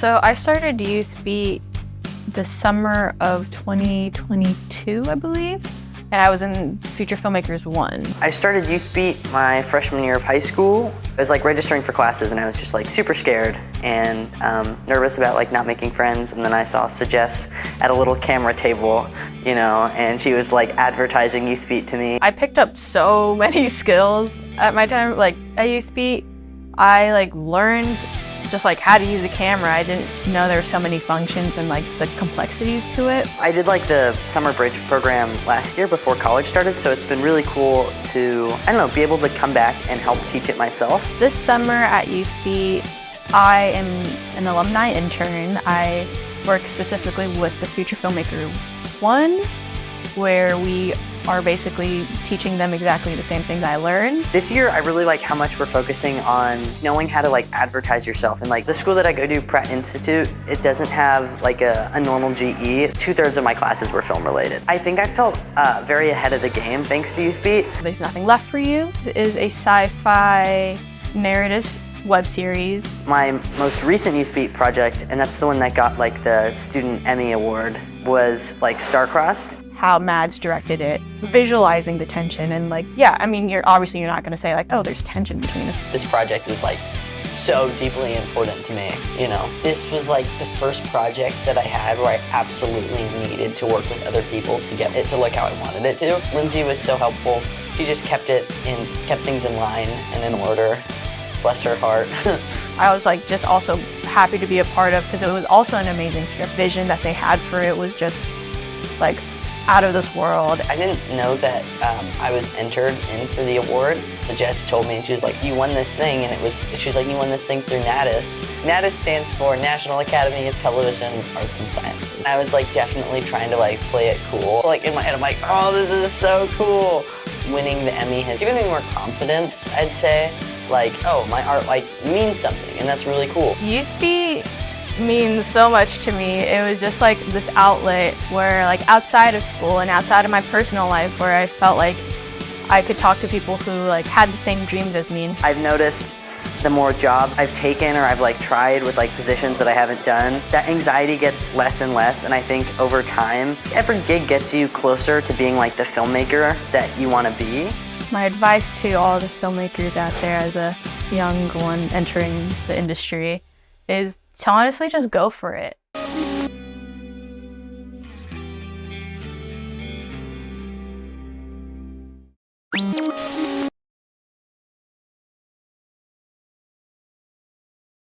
So I started Youth Beat the summer of 2022, I believe. And I was in Future Filmmakers 1. I started Youth Beat my freshman year of high school. I was like registering for classes and I was just like super scared and nervous about like not making friends. And then I saw Suggest at a little camera table, you know, and she was like advertising Youth Beat to me. I picked up so many skills at my time, like at Youth Beat. I like learned just like how to use a camera. I didn't know there were so many functions and like the complexities to it. I did like the summer bridge program last year before college started, so it's been really cool to, I don't know, be able to come back and help teach it myself. This summer at Youth Beat, I am an alumni intern. I work specifically with the Future Filmmaker 1, where we are basically teaching them exactly the same thing that I learned. This year, I really like how much we're focusing on knowing how to like advertise yourself. And like the school that I go to, Pratt Institute, it doesn't have like a normal GE. 2/3 of my classes were film related. I think I felt very ahead of the game thanks to Youth Beat. There's Nothing Left for You is a sci-fi narrative web series. My most recent Youth Beat project, and that's the one that got like the Student Emmy Award, was like Star-Crossed. How Mads directed it, visualizing the tension, and like, yeah, I mean, you're not gonna say like, oh, there's tension between us. This project is like so deeply important to me, you know. This was like the first project that I had where I absolutely needed to work with other people to get it to look how I wanted it to. Lindsay was so helpful. She just kept things in line and in order. Bless her heart. I was like just also happy to be a part of, because it was also an amazing script. Vision that they had for it was just like out of this world. I didn't know that I was entered in for the award. Jess told me, and she was like, you won this thing, and she was like, you won this thing through NATIS. NATIS stands for National Academy of Television Arts and Sciences. I was like definitely trying to like play it cool. Like in my head, I'm like, oh, this is so cool. Winning the Emmy has given me more confidence, I'd say. Like, oh, my art like means something, and that's really cool. Youth Beat means so much to me. It was just like this outlet where like outside of school and outside of my personal life, where I felt like I could talk to people who like had the same dreams as me. I've noticed the more jobs I've taken or I've like tried with like positions that I haven't done, that anxiety gets less and less, and I think over time, every gig gets you closer to being like the filmmaker that you want to be. My advice to all the filmmakers out there as a young one entering the industry is to honestly just go for it.